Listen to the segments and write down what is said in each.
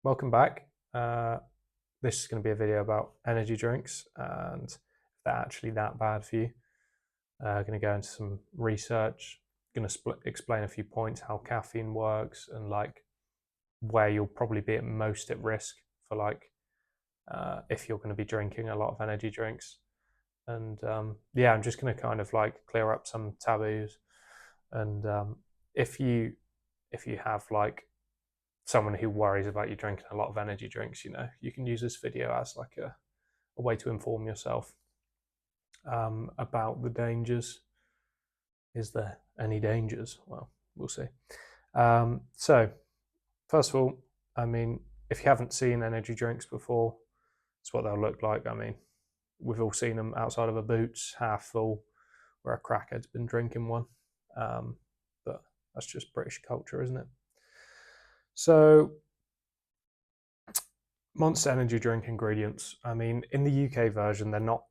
Welcome back. This is going to be a video about energy drinks and if they're actually that bad for you. Going to go into some research, going to explain a few points, how caffeine works, and like where you'll probably be at most at risk for if you're going to be drinking a lot of energy drinks. And yeah, I'm just going to kind of like clear up some taboos. And if you have like someone who worries about you drinking a lot of energy drinks, you can use this video as like a way to inform yourself about the dangers. Is there any dangers? Well, we'll see. So, first of all, I mean, if you haven't seen energy drinks before, it's what they'll look like. I mean, we've all seen them outside of a Boots, half full, where a crackhead's been drinking one. But that's just British culture, isn't it? So, Monster energy drink ingredients. I mean, in the UK version, they're not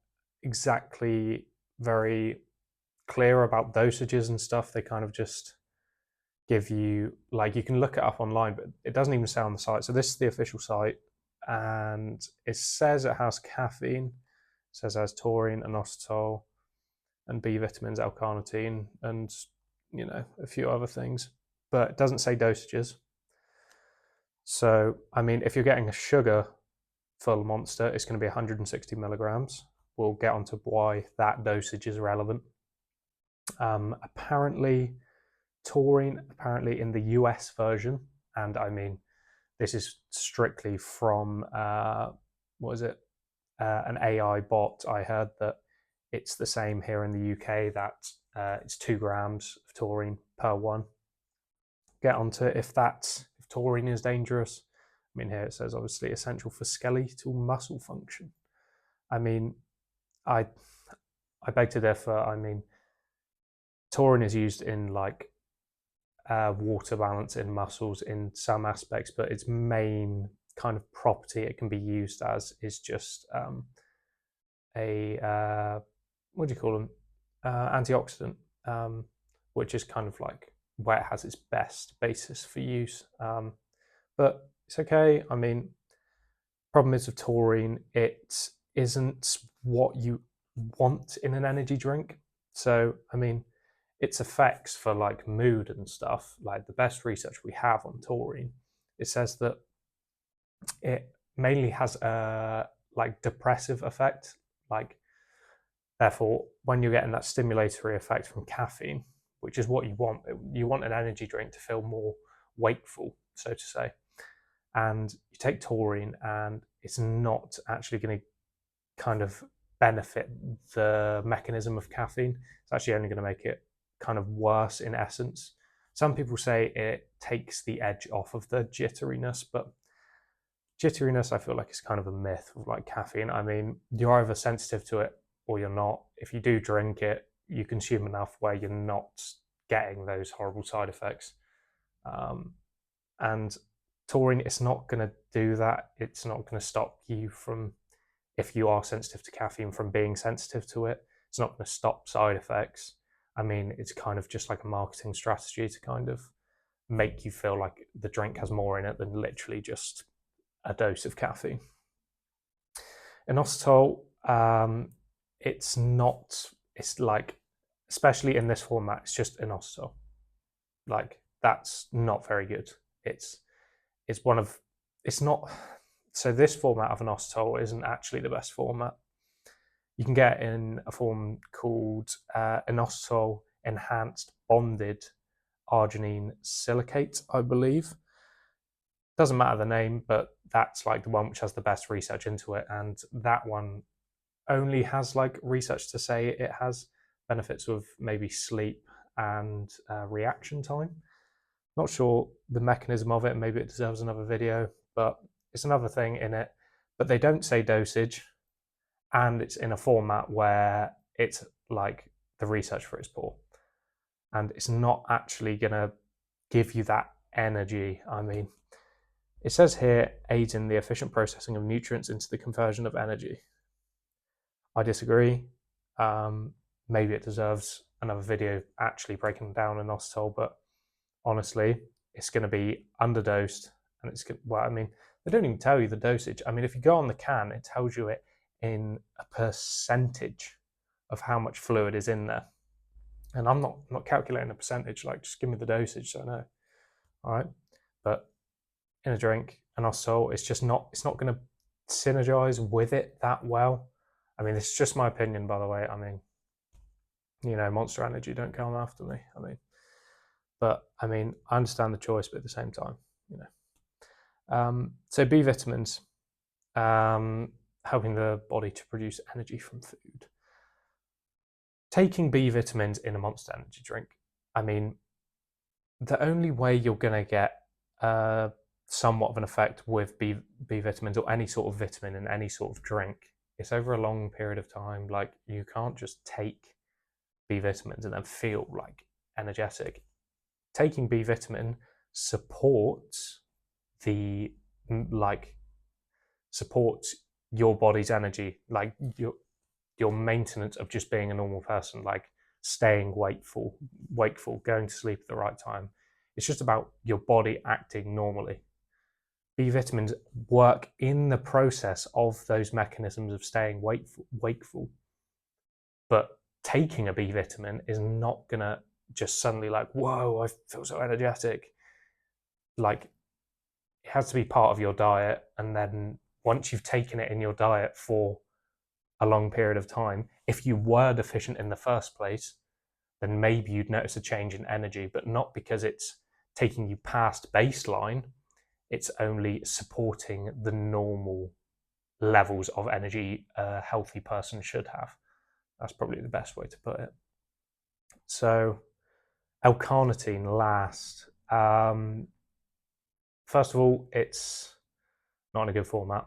exactly very clear about dosages and stuff. They kind of just give you, like, you can look it up online, but it doesn't even say on the site. So, this is the official site, and it says it has caffeine, it says it has taurine, inositol, and B vitamins, L-carnitine, and a few other things, but it doesn't say dosages. So, I mean, if you're getting a sugar full Monster, it's going to be 160 milligrams. We'll get onto why that dosage is relevant. Apparently, taurine, apparently in the US version, and I mean, this is strictly from, an AI bot. I heard that it's the same here in the UK, that it's 2 grams of taurine per one. Get onto if taurine is dangerous. I mean, here it says obviously essential for skeletal muscle function. I mean, I beg to differ. I mean, taurine is used in like water balance in muscles in some aspects, but its main kind of property it can be used as is just a what do you call them, antioxidant, which is kind of like where it has its best basis for use. But it's okay. I mean, problem is with taurine, it isn't what you want in an energy drink. So, I mean, its effects for like mood and stuff, like the best research we have on taurine, it says that it mainly has a like depressive effect. Like, therefore, when you're getting that stimulatory effect from caffeine, which is what you want an energy drink to feel more wakeful, so to say. And you take taurine, and it's not actually going to kind of benefit the mechanism of caffeine. It's actually only going to make it kind of worse in essence. Some people say it takes the edge off of the jitteriness, but jitteriness I feel like is kind of a myth of like caffeine. I mean, you're either sensitive to it or you're not. If you do drink it, you consume enough where you're not getting those horrible side effects. And taurine, it's not going to do that. It's not going to stop you from, if you are sensitive to caffeine, from being sensitive to it. It's not going to stop side effects. I mean, it's kind of just like a marketing strategy to kind of make you feel like the drink has more in it than literally just a dose of caffeine. Inositol, it's not, it's like, especially in this format, it's just inositol. Like, that's not very good. It's one of, it's not, so this format of inositol isn't actually the best format. You can get in a form called inositol enhanced bonded arginine silicate, I believe. Doesn't matter the name, but that's like the one which has the best research into it, and that one only has like research to say it has benefits with maybe sleep and reaction time. Not sure the mechanism of it. Maybe it deserves another video, but it's another thing in it. But they don't say dosage, and it's in a format where it's like the research for it's poor, and it's not actually going to give you that energy. I mean, it says here aids in the efficient processing of nutrients into the conversion of energy. I disagree. Maybe it deserves another video actually breaking down inositol, but honestly, it's going to be underdosed and it's good. Well, I mean, they don't even tell you the dosage. I mean, if you go on the can, it tells you it in a percentage of how much fluid is in there. And I'm not calculating a percentage. Like, just give me the dosage so I know. All right, but in a drink, enough salt, it's not going to synergize with it that well. I mean, it's just my opinion, by the way. I mean, Monster Energy, don't come after me. I understand the choice, but at the same time, you know. So B vitamins, helping the body to produce energy from food. Taking B vitamins in a Monster Energy drink, I mean, the only way you're going to get somewhat of an effect with B vitamins or any sort of vitamin in any sort of drink is over a long period of time. Like, you can't just take B vitamins and then feel like energetic. Taking B vitamin supports the supports your body's energy, like your maintenance of just being a normal person, like staying wakeful, going to sleep at the right time. It's just about your body acting normally. B vitamins work in the process of those mechanisms of staying wakeful. But taking a B vitamin is not gonna just suddenly like, whoa, I feel so energetic. Like, it has to be part of your diet, and then once you've taken it in your diet for a long period of time, if you were deficient in the first place, then maybe you'd notice a change in energy, but not because it's taking you past baseline. It's only supporting the normal levels of energy a healthy person should have. That's probably the best way to put it. So, L-carnitine last. First of all, it's not in a good format.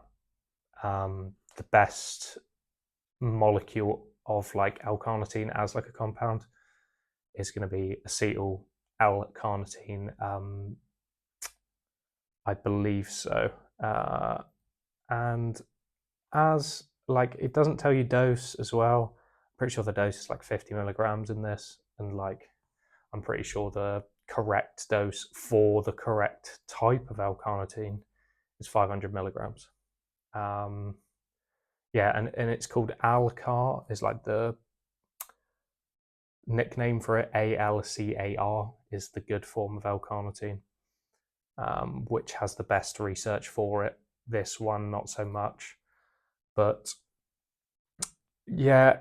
The best molecule of like L-carnitine as like a compound is going to be acetyl L-carnitine. I believe so. And as like, it doesn't tell you dose as well. I'm pretty sure the dose is like 50 milligrams in this, and like, I'm pretty sure the correct dose for the correct type of L-carnitine is 500 milligrams. Yeah, and it's called Alcar, is like the nickname for it. ALCAR is the good form of L-carnitine, which has the best research for it. This one, not so much. But yeah,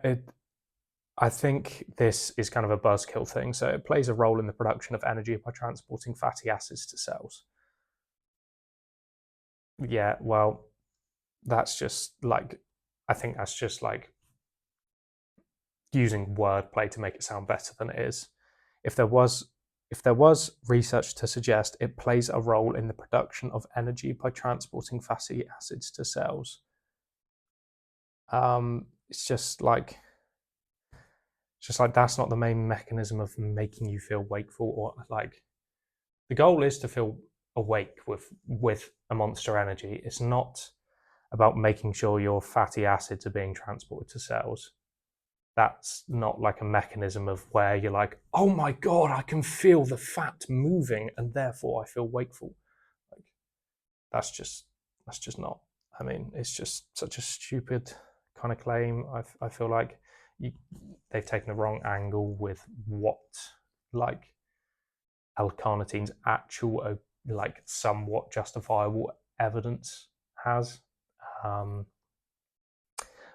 I think this is kind of a buzzkill thing. So it plays a role in the production of energy by transporting fatty acids to cells. Yeah, well, that's just like, I think that's just like using wordplay to make it sound better than it is. If there was research to suggest it plays a role in the production of energy by transporting fatty acids to cells, it's just like that's not the main mechanism of making you feel wakeful. Or like, the goal is to feel awake with a Monster Energy. It's not about making sure your fatty acids are being transported to cells. That's not like a mechanism of where you're like, oh my god, I can feel the fat moving and therefore I feel wakeful. Like, that's just not. I mean, it's just such a stupid kind of claim. I feel like they've taken the wrong angle with what like L-carnitine's actual like somewhat justifiable evidence has. But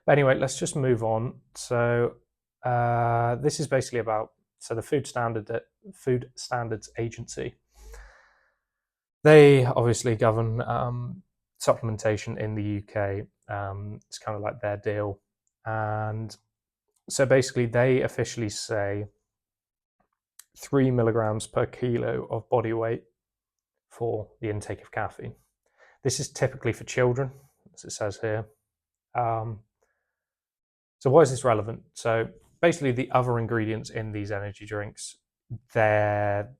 anyway, let's just move on. So this is basically about the Food Standards Agency. They obviously govern supplementation in the UK. It's kind of like their deal, and so basically they officially say 3 milligrams per kilo of body weight for the intake of caffeine. This is typically for children, as it says here. So why is this relevant? So basically, the other ingredients in these energy drinks, they're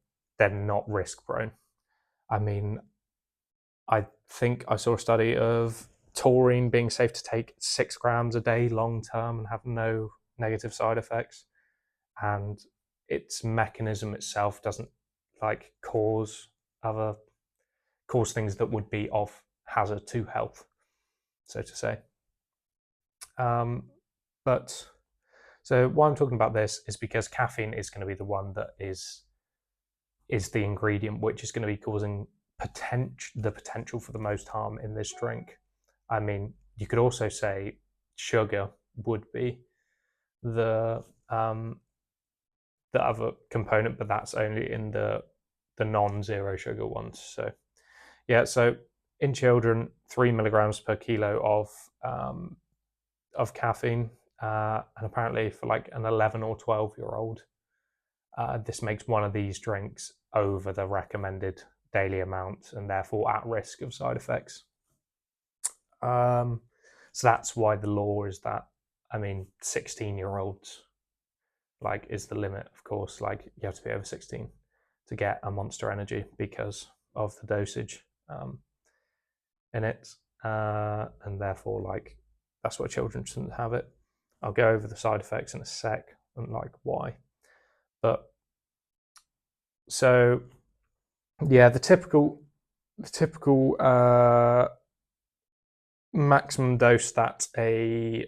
not risk prone. I mean, I think I saw a study of taurine being safe to take 6 grams a day long term and have no negative side effects, and its mechanism itself doesn't like cause other cause things that would be of hazard to health, so to say. But so why I'm talking about this is because caffeine is going to be the one that is the ingredient which is going to be causing the potential for the most harm in this drink. I mean, you could also say sugar would be the other component, but that's only in the non-zero sugar ones. So yeah, so in children, 3 milligrams per kilo of caffeine, and apparently for like an 11 or 12-year-old, this makes one of these drinks over the recommended daily amount and therefore at risk of side effects. So that's why the law is that, I mean, 16-year-olds like is the limit, of course. Like you have to be over 16 to get a Monster Energy because of the dosage in it, and therefore like that's why children shouldn't have it. I'll go over the side effects in a sec and like why. But so yeah, the typical maximum dose that a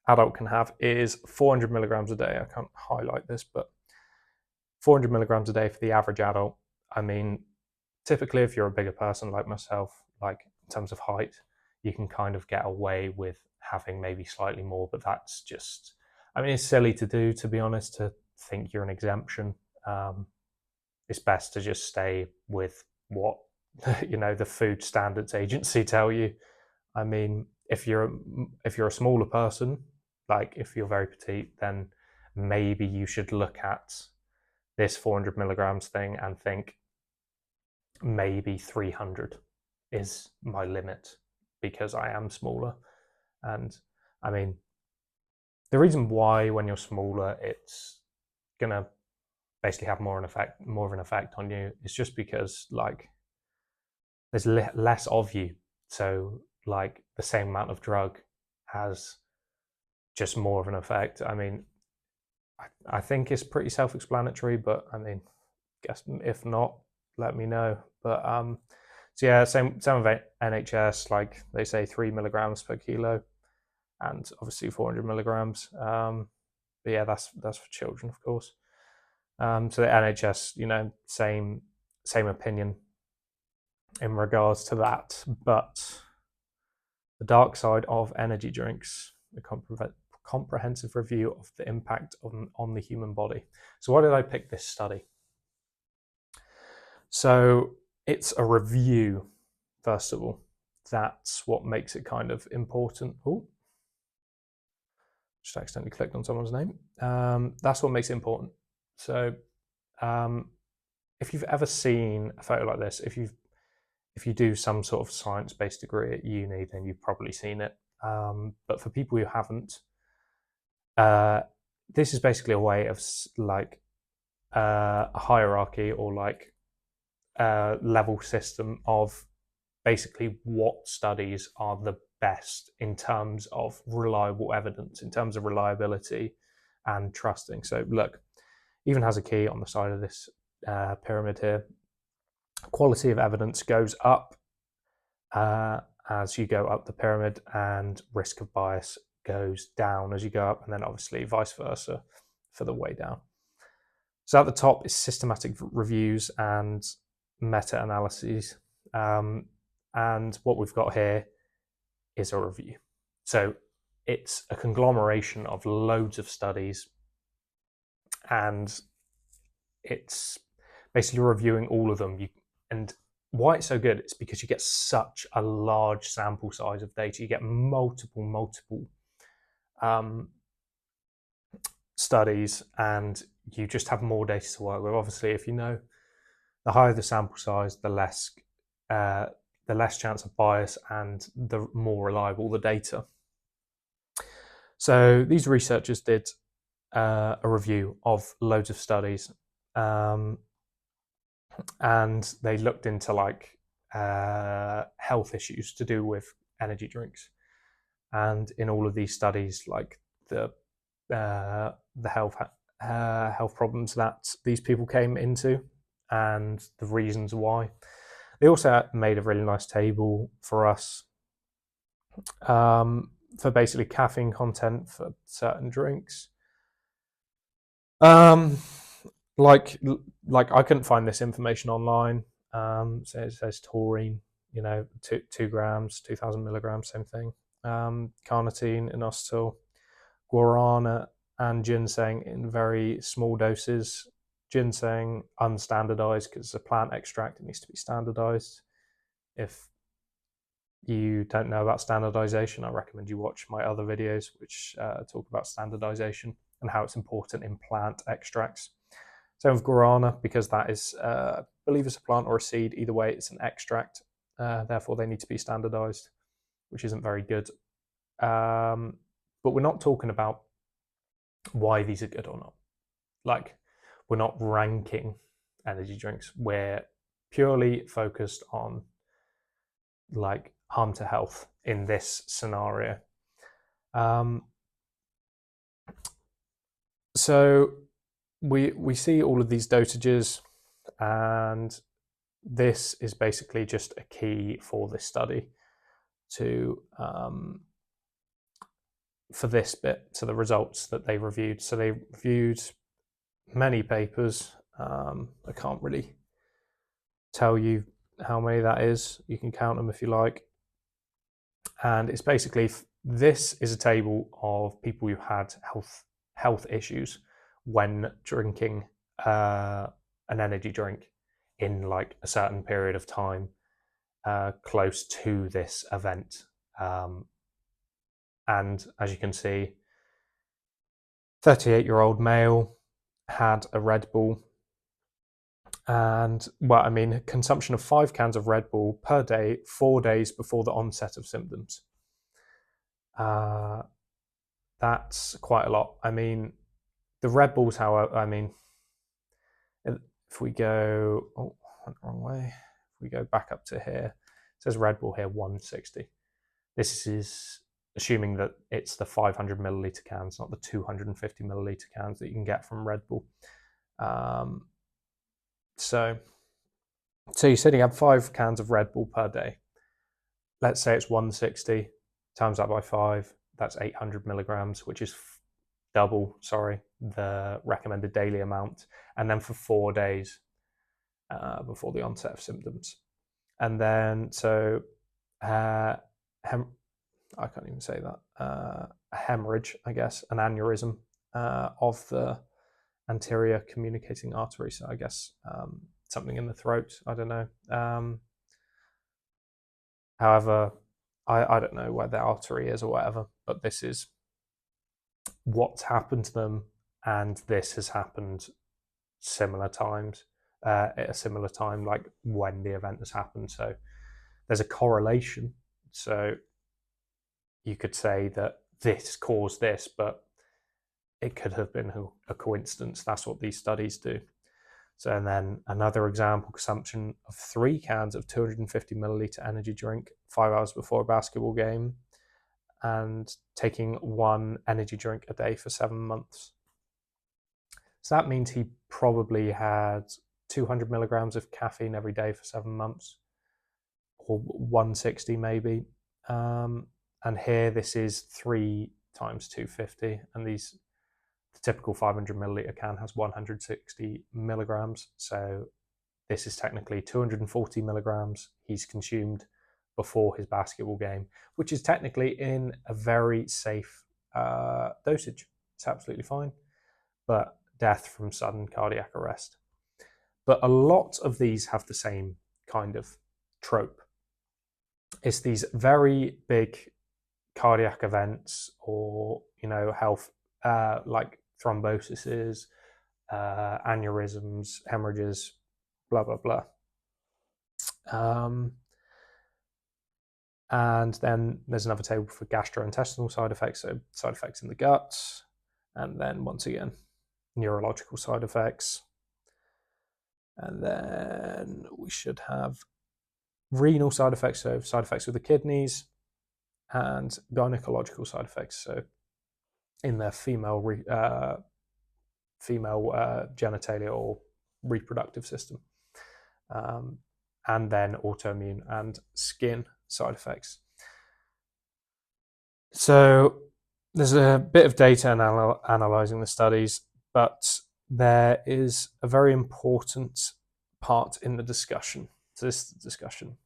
adult can have is 400 milligrams a day. I can't highlight this, but 400 milligrams a day for the average adult. I mean, typically, if you're a bigger person like myself, like in terms of height, you can kind of get away with having maybe slightly more, but that's just, I mean, it's silly to do, to be honest, to think you're an exemption. It's best to just stay with what the Food Standards Agency tell you. I mean, if you're a smaller person, like if you're very petite, then maybe you should look at this 400 milligrams thing and think maybe 300 is my limit because I am smaller. And I mean, the reason why when you're smaller it's gonna basically have more of an effect on you is just because like there's less of you, so like the same amount of drug has just more of an effect. I mean, I think it's pretty self-explanatory, but I mean, guess if not, let me know. But so yeah, same with NHS. Like they say, 3 milligrams per kilo, and obviously 400 milligrams. But yeah, that's for children, of course. So the NHS, same opinion in regards to that. But the dark side of energy drinks, a comprehensive review of the impact on the human body. So why did I pick this study? So it's a review, first of all. That's what makes it kind of important. Oh, just accidentally clicked on someone's name. That's what makes it important. So if you've ever seen a photo like this, if you do some sort of science-based degree at uni, then you've probably seen it. But for people who haven't, this is basically a way of like a hierarchy or like level system of basically what studies are the best in terms of reliable evidence, in terms of reliability and trusting. So look, even has a key on the side of this pyramid here. Quality of evidence goes up as you go up the pyramid, and risk of bias goes down as you go up, and then obviously vice versa for the way down. So at the top is systematic reviews and meta-analyses. And what we've got here is a review. So it's a conglomeration of loads of studies, and it's basically reviewing all of them. And why it's so good is because you get such a large sample size of data. You get multiple studies, and you just have more data to work with. Obviously, if you know, the higher the sample size, the less chance of bias and the more reliable the data. So these researchers did a review of loads of studies, and they looked into like health issues to do with energy drinks. And in all of these studies, like the health problems that these people came into and the reasons why. They also made a really nice table for us for basically caffeine content for certain drinks. Um, like I couldn't find this information online. So it says taurine, 2 grams, 2,000 milligrams, same thing. Carnitine, inositol, guarana, and ginseng in very small doses. Ginseng unstandardized because it's a plant extract; it needs to be standardized. If you don't know about standardization, I recommend you watch my other videos, which talk about standardization and how it's important in plant extracts. Same with guarana, because that is, I believe it's a plant or a seed. Either way, it's an extract. Therefore, they need to be standardized, which isn't very good. But we're not talking about why these are good or not. Like, we're not ranking energy drinks. We're purely focused on like harm to health in this scenario. So we see all of these dosages, and this is basically just a key for this study to for this bit, to the results that they reviewed. So they reviewed many papers. I can't really tell you how many that is. You can count them if you like. And it's basically, this is a table of people who had health issues when drinking an energy drink in like a certain period of time close to this event. And as you can see, 38-year-old male had a Red Bull, and consumption of 5 cans of Red Bull per day, 4 days before the onset of symptoms. That's quite a lot. I mean, the Red Bulls, however, if we go, went the wrong way. If we go back up to here, it says Red Bull here 160. This is assuming that it's the 500 milliliter cans, not the 250 milliliter cans that you can get from Red Bull. So you said you have 5 cans of Red Bull per day. Let's say it's 160 times that by 5. That's 800 milligrams, which is double, the recommended daily amount. And then for 4 days before the onset of symptoms. And then, I can't even say that. A hemorrhage, I guess, an aneurysm of the anterior communicating artery. So I guess something in the throat. I don't know. However, I don't know where the artery is or whatever, but this is what's happened to them, and this has happened similar times, at a similar time, like when the event has happened. So there's a correlation. So you could say that this caused this, but it could have been a coincidence. That's what these studies do. So, and then another example, consumption of 3 cans of 250 milliliter energy drink 5 hours before a basketball game, and taking 1 energy drink a day for 7 months. So that means he probably had 200 milligrams of caffeine every day for 7 months, or 160 maybe. And here this is 3 times 250, and the typical 500 milliliter can has 160 milligrams. So this is technically 240 milligrams he's consumed before his basketball game, which is technically in a very safe dosage. It's absolutely fine, but death from sudden cardiac arrest. But a lot of these have the same kind of trope. It's these very big cardiac events, or health, like thromboses, aneurysms, hemorrhages, blah blah blah. And then there's another table for gastrointestinal side effects, so side effects in the gut, and then once again neurological side effects, and then we should have renal side effects, so side effects with the kidneys, and gynecological side effects, so in their female genitalia or reproductive system. and then autoimmune and skin side effects. So there's a bit of data analyzing the studies, but there is a very important part in the discussion. This discussion,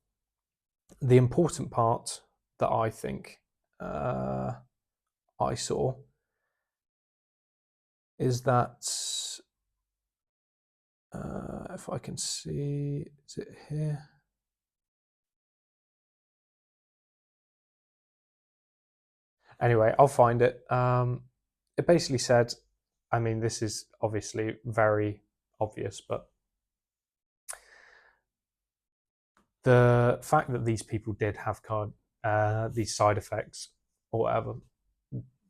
the important part that I think I saw is that if I can see, is it here? Anyway, I'll find it. It basically said, I mean, this is obviously very obvious, but the fact that these people did have these side effects or whatever,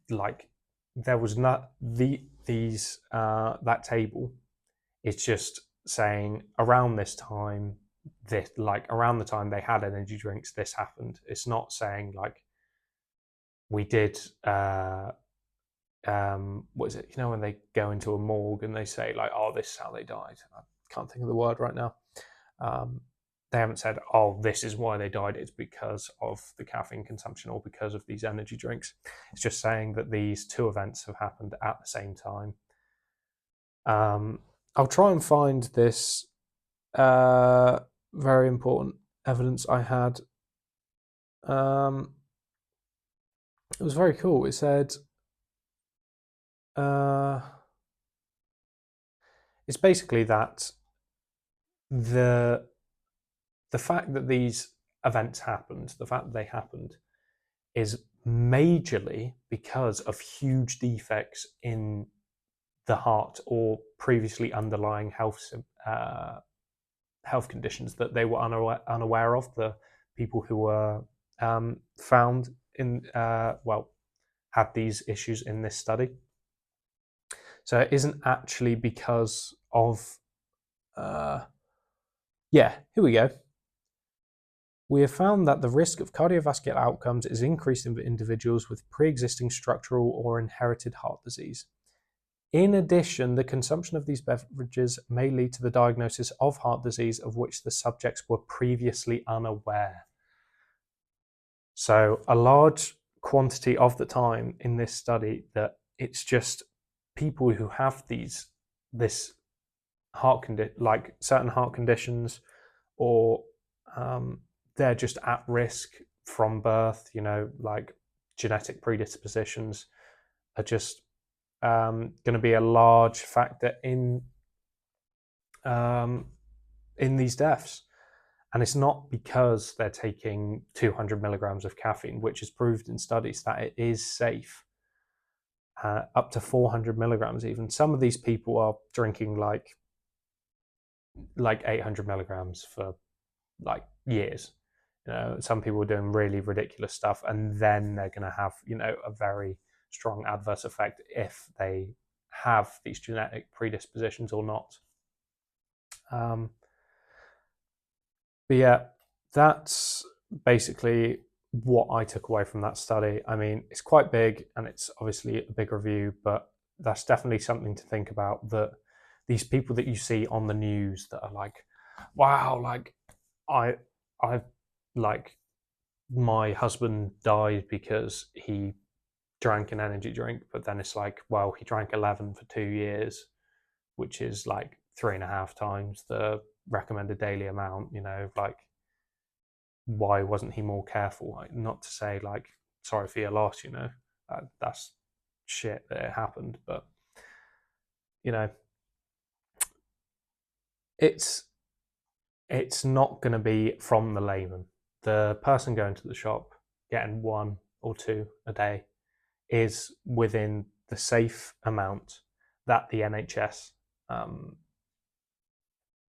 like there was not these that table. It's just saying around this time, this like around the time they had energy drinks, this happened. It's not saying like we did. What is it? You know when they go into a morgue and they say like, "Oh, this is how they died." I can't think of the word right now. They haven't said, "Oh, this is why they died. It's because of the caffeine consumption or because of these energy drinks." It's just saying that these two events have happened at the same time. I'll try and find this very important evidence I had. It was very cool. It said it's basically that the fact that these events happened, the fact that they happened, is majorly because of huge defects in the heart or previously underlying health conditions that they were unaware of. The people who were found in had these issues in this study. So it isn't actually because of here we go. We have found that the risk of cardiovascular outcomes is increased in individuals with pre-existing structural or inherited heart disease. In addition, the consumption of these beverages may lead to the diagnosis of heart disease of which the subjects were previously unaware. So a large quantity of the time in this study that it's just people who have this heart condition, like certain heart conditions, or they're just at risk from birth, like genetic predispositions are just going to be a large factor in these deaths. And it's not because they're taking 200 milligrams of caffeine, which is proved in studies that it is safe, up to 400 milligrams even. Some of these people are drinking like 800 milligrams for like years. Some people are doing really ridiculous stuff, and then they're going to have a very strong adverse effect if they have these genetic predispositions or not. But yeah, that's basically what I took away from that study. I mean, it's quite big and it's obviously a big review, but that's definitely something to think about, that these people that you see on the news that are like, wow, like I like my husband died because he drank an energy drink, but then it's like, well, he drank 11 for 2 years, which is like 3.5 times the recommended daily amount. Like, why wasn't he more careful? Like, not to say like, sorry for your loss, that's shit that it happened, but it's not going to be from the layman. The person going to the shop getting 1 or 2 a day is within the safe amount that the NHS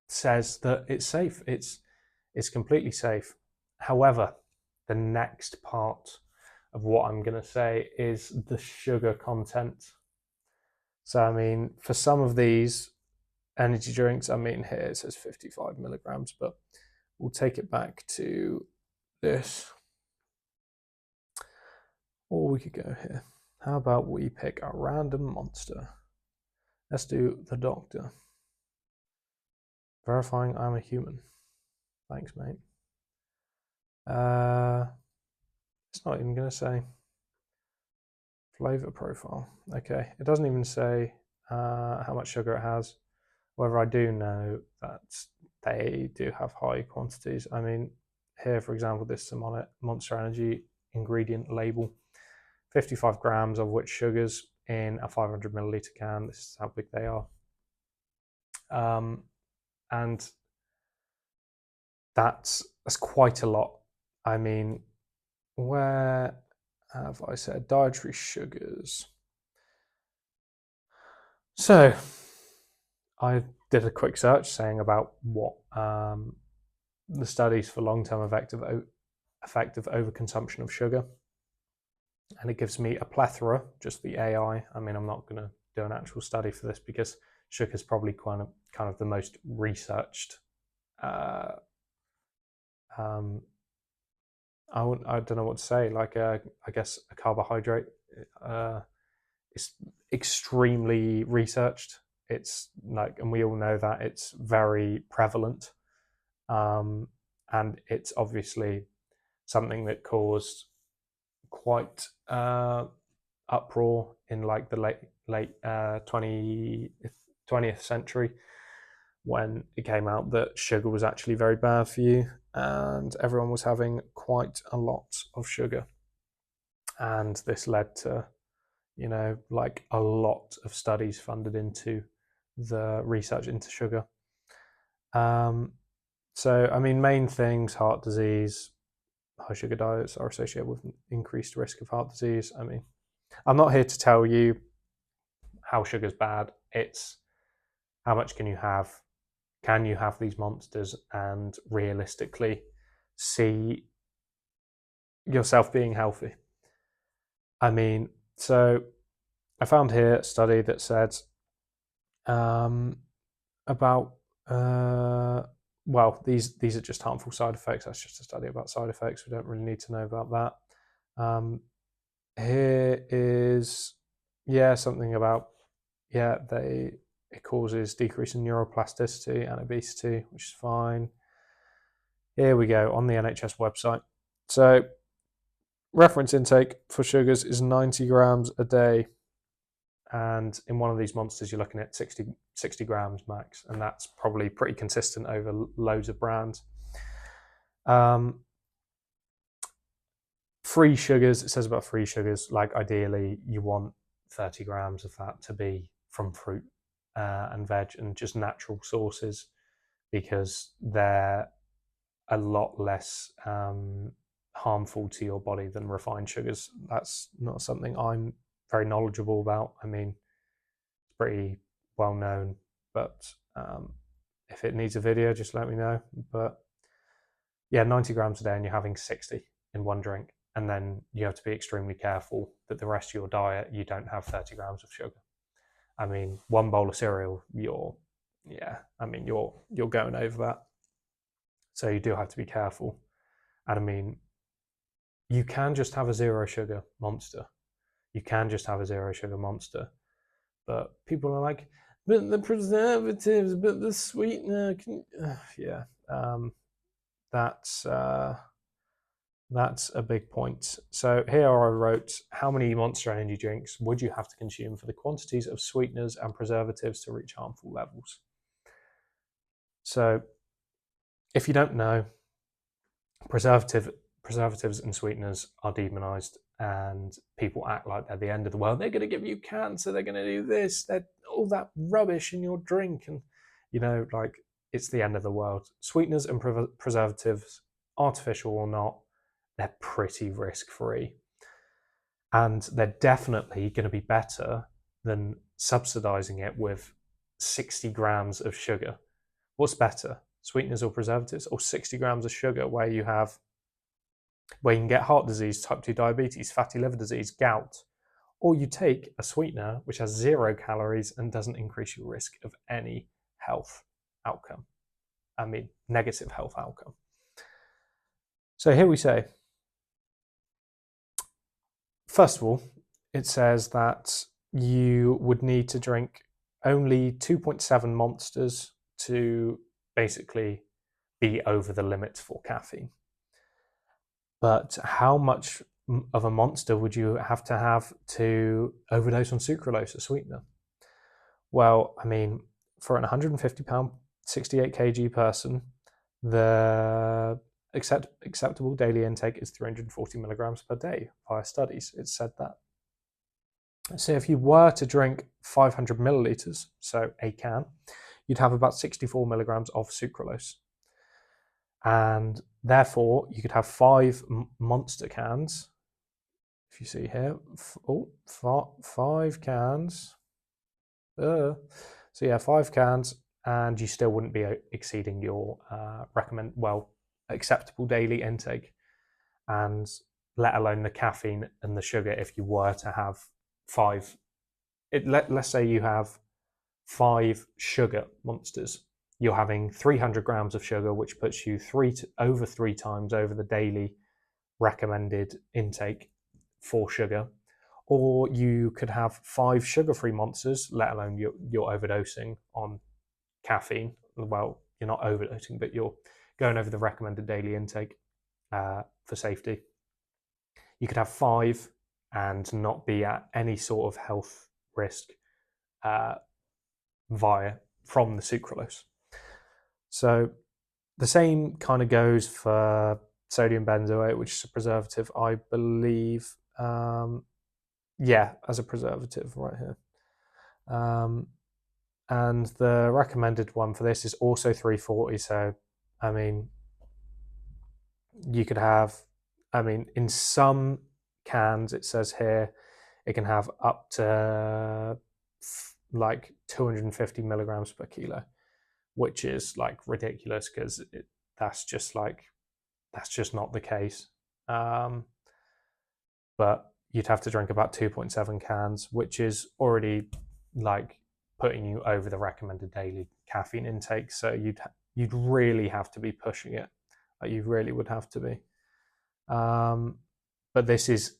says that it's safe. It's completely safe. However, the next part of what I'm going to say is the sugar content. So, I mean, for some of these energy drinks, I mean, here it says 55 milligrams, but we'll take it back to this. Or we could go here. How about we pick a random monster? Let's do the doctor. Verifying I'm a human. Thanks, mate. It's not even going to say flavor profile. Okay, it doesn't even say how much sugar it has. However, I do know that they do have high quantities. I mean, here, for example, this is a Monster Energy ingredient label, 55 grams of which sugars in a 500 milliliter can. This is how big they are. And that's quite a lot. I mean, where have I said dietary sugars? So I did a quick search saying about what the studies for long-term effective overconsumption of sugar, and it gives me a plethora, just the AI. I mean, I'm not going to do an actual study for this because sugar is probably kind of the most researched. I don't know what to say. Like, I guess a carbohydrate. It's extremely researched. It's like, and we all know that it's very prevalent, and it's obviously something that caused quite uproar in like the late 20th century, when it came out that sugar was actually very bad for you, and everyone was having quite a lot of sugar. And this led to, like a lot of studies funded into the research into sugar. So, I mean, main things: heart disease, high sugar diets are associated with increased risk of heart disease. I mean, I'm not here to tell you how sugar's bad. It's how much can you have? Can you have these monsters and realistically see yourself being healthy? I mean, so I found here a study that said about well, these are just harmful side effects. That's just a study about side effects. We don't really need to know about that. Here is something about it causes decrease in neuroplasticity and obesity, which is fine. Here we go on the NHS website. So reference intake for sugars is 90 grams a day, and in one of these monsters you're looking at 60 grams max, and that's probably pretty consistent over loads of brands. Free sugars, it says about free sugars, like ideally you want 30 grams of that to be from fruit and veg and just natural sources, because they're a lot less harmful to your body than refined sugars. That's not something I'm very knowledgeable about. I mean, it's pretty well known, but if it needs a video, just let me know. But yeah, 90 grams a day, and you're having 60 in one drink. And then you have to be extremely careful that the rest of your diet, you don't have 30 grams of sugar. I mean, one bowl of cereal, you're going over that. So you do have to be careful. And I mean, you can just have a zero sugar monster. You can just have a zero sugar monster. But people are like, but the preservatives, but the sweetener, that's a big point. So here I wrote, how many Monster Energy drinks would you have to consume for the quantities of sweeteners and preservatives to reach harmful levels? So if you don't know, preservatives and sweeteners are demonized, and people act like they're the end of the world. They're going to give you cancer. They're going to do this. They're all that rubbish in your drink. And, like, it's the end of the world. Sweeteners and preservatives, artificial or not, they're pretty risk-free. And they're definitely going to be better than subsidizing it with 60 grams of sugar. What's better, sweeteners or preservatives, or 60 grams of sugar where you can get heart disease, type 2 diabetes, fatty liver disease, gout? Or you take a sweetener which has 0 calories and doesn't increase your risk of any health outcome. I mean, negative health outcome. So here we say, first of all, it says that you would need to drink only 2.7 monsters to basically be over the limits for caffeine. But how much of a monster would you have to overdose on sucralose, a sweetener? Well, I mean, for an 150-pound, 68 kg person, the acceptable daily intake is 340 milligrams per day via studies. It's said that. So if you were to drink 500 milliliters, so a can, you'd have about 64 milligrams of sucralose. And therefore, you could have 5 monster cans. If you see here, 5 cans. So yeah, 5 cans, and you still wouldn't be exceeding your acceptable daily intake, and let alone the caffeine and the sugar. If you were to have let's say you have 5 sugar monsters, you're having 300 grams of sugar, which puts you over 3 times over the daily recommended intake for sugar. Or you could have 5 sugar-free monsters, let alone you're overdosing on caffeine. Well, you're not overdosing, but you're going over the recommended daily intake for safety. You could have 5 and not be at any sort of health risk from the sucralose. So the same kind of goes for sodium benzoate, which is a preservative, I believe. As a preservative right here. And the recommended one for this is also 340. So, I mean, you could have, in some cans, it says here, it can have up to like 250 milligrams per kilo, which is like ridiculous because that's just not the case. But you'd have to drink about 2.7 cans, which is already like putting you over the recommended daily caffeine intake. So you'd really have to be pushing it. Like you really would have to be. But this is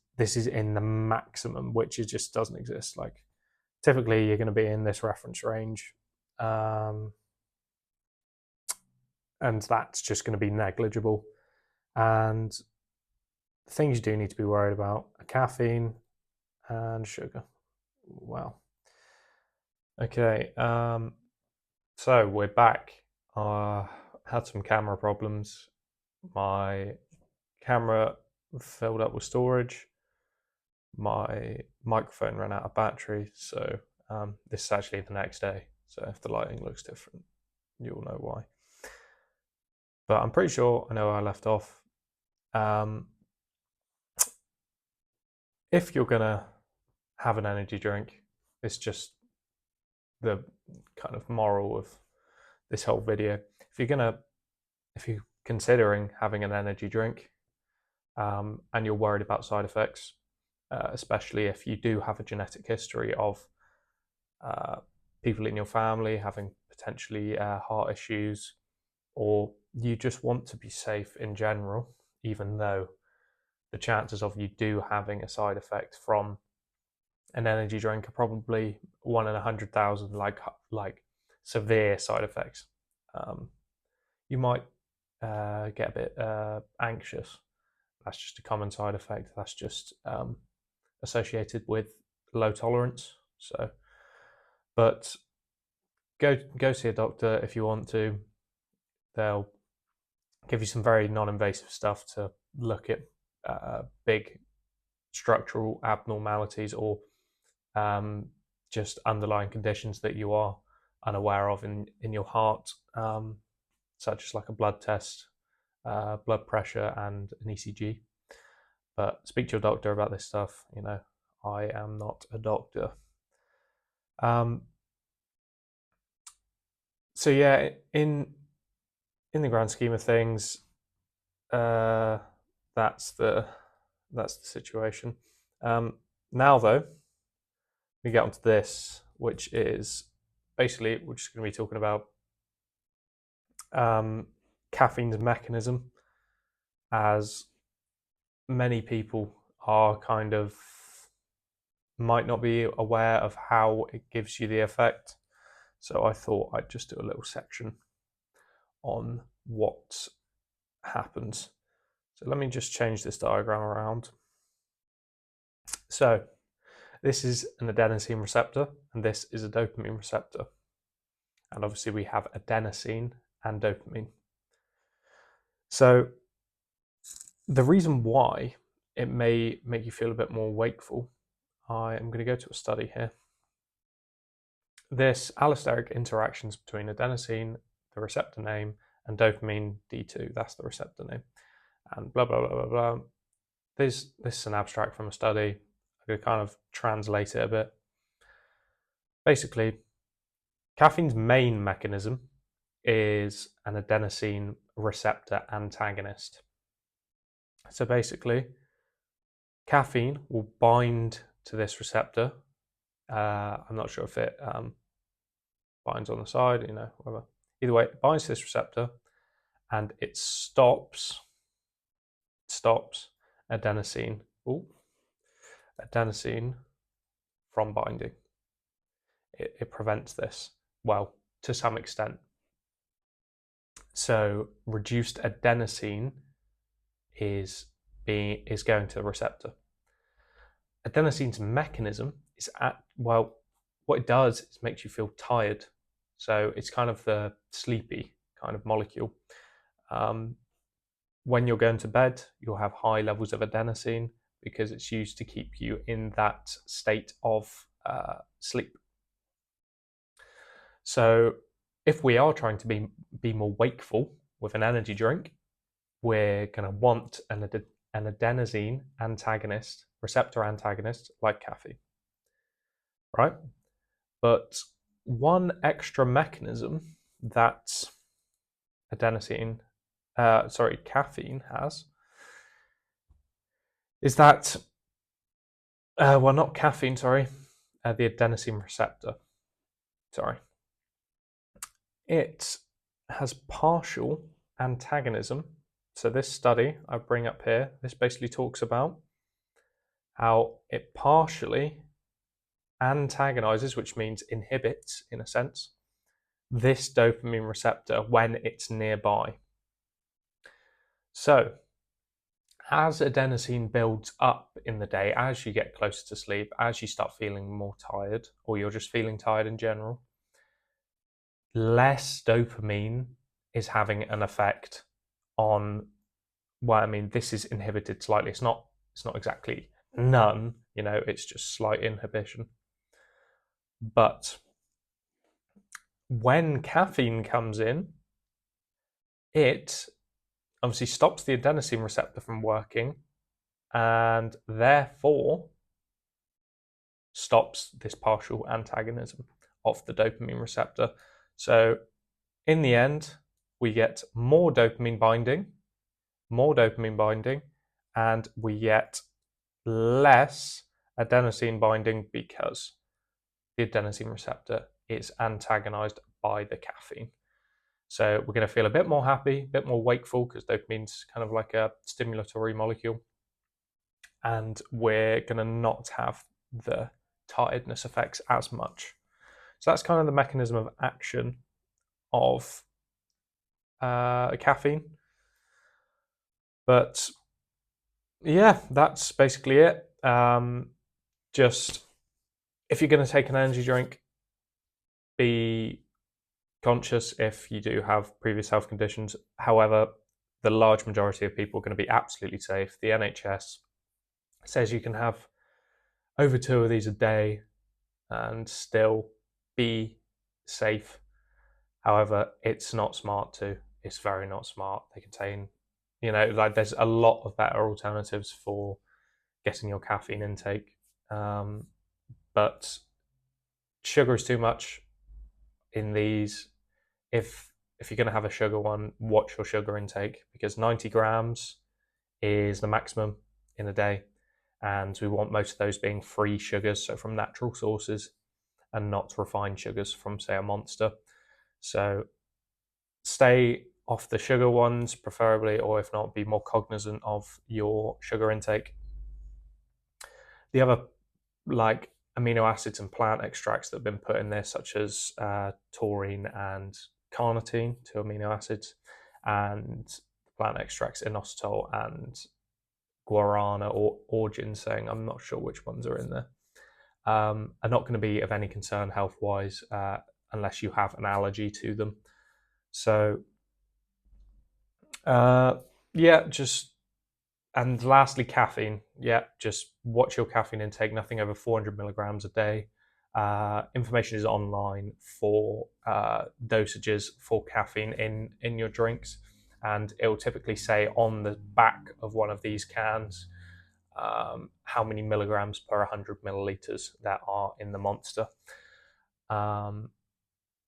in the maximum, which just doesn't exist. Like typically you're going to be in this reference range. And that's just going to be negligible. And the things you do need to be worried about are caffeine and sugar. Wow. Okay, so we're back. I had some camera problems. My camera filled up with storage. My microphone ran out of battery. So this is actually the next day. So if the lighting looks different, you'll know why. But I'm pretty sure I know where I left off. If you're gonna have an energy drink, it's just the kind of moral of this whole video. If you're considering having an energy drink, and you're worried about side effects, especially if you do have a genetic history of people in your family having potentially heart issues, or you just want to be safe in general, even though the chances of you do having a side effect from an energy drink are probably 1 in 100,000, like severe side effects. You might get a bit anxious. That's just a common side effect. That's just associated with low tolerance. So, but go see a doctor if you want to. They'll give you some very non-invasive stuff to look at big structural abnormalities or just underlying conditions that you are unaware of in your heart, such as like a blood test, blood pressure, and an ECG. But speak to your doctor about this stuff. I am not a doctor. So yeah, in the grand scheme of things, that's the situation. Now though, we get onto this, which is basically we're just going to be talking about caffeine's mechanism, as many people are kind of might not be aware of how it gives you the effect. So I thought I'd just do a little section on what happens. So let me just change this diagram around. So this is an adenosine receptor, and this is a dopamine receptor. And obviously we have adenosine and dopamine. So the reason why it may make you feel a bit more wakeful, I am going to go to a study here. This allosteric interactions between adenosine, the receptor name, and dopamine D2, that's the receptor name, and blah, blah, blah, blah, blah. This is an abstract from a study. I'm going to kind of translate it a bit. Basically, caffeine's main mechanism is an adenosine receptor antagonist. So basically, caffeine will bind to this receptor. I'm not sure if it binds on the side, whatever. Either way, it binds to this receptor and it stops adenosine from binding. It prevents this, well, to some extent. So reduced adenosine is going to the receptor. Adenosine's mechanism is what it does is makes you feel tired. So it's kind of the sleepy kind of molecule. When you're going to bed, you'll have high levels of adenosine because it's used to keep you in that state of sleep. So if we are trying to be more wakeful with an energy drink, we're going to want an adenosine antagonist, receptor antagonist like caffeine, right? But one extra mechanism that caffeine has is that, not caffeine, the adenosine receptor, it has partial antagonism. So this study I bring up here, this basically talks about how it partially antagonizes, which means inhibits, in a sense, this dopamine receptor when it's nearby. So as adenosine builds up in the day, as you get closer to sleep, as you start feeling more tired, or you're just feeling tired in general, less dopamine is having an effect on, this is inhibited slightly. It's not exactly none, it's just slight inhibition. But when caffeine comes in, it obviously stops the adenosine receptor from working and therefore stops this partial antagonism of the dopamine receptor. So in the end, we get more dopamine binding, and we get less adenosine binding because the adenosine receptor is antagonized by the caffeine. So we're going to feel a bit more happy, a bit more wakeful, because dopamine's kind of like a stimulatory molecule. And we're going to not have the tiredness effects as much. So that's kind of the mechanism of action of caffeine. But yeah, that's basically it. Just if you're going to take an energy drink, be conscious if you do have previous health conditions. However, the large majority of people are going to be absolutely safe. The NHS says you can have over 2 of these a day and still be safe. However, it's not smart to. It's very not smart. They contain, there's a lot of better alternatives for getting your caffeine intake. But sugar is too much in these. If you're going to have a sugar one, watch your sugar intake, because 90 grams is the maximum in a day. And we want most of those being free sugars, so from natural sources, and not refined sugars from, say, a Monster. So stay off the sugar ones, preferably, or if not, be more cognizant of your sugar intake. The other, amino acids and plant extracts that have been put in there, such as taurine and carnitine, 2 amino acids, and plant extracts inositol and guarana or ginseng. I'm not sure which ones are in there. Are not going to be of any concern health wise unless you have an allergy to them. So, yeah, just and lastly, caffeine. Yeah, just watch your caffeine intake. Nothing over 400 milligrams a day. Information is online for dosages for caffeine in your drinks, and it will typically say on the back of one of these cans how many milligrams per 100 milliliters that are in the monster.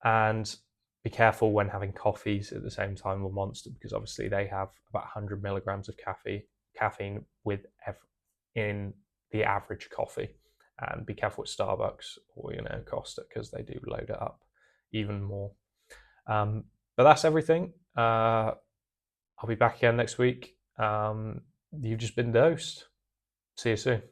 And be careful when having coffees at the same time with Monster, because obviously they have about 100 milligrams of caffeine in the average coffee. And be careful with Starbucks or Costa, because they do load it up even more. But that's everything. I'll be back again next week. You've just been dosed. See you soon.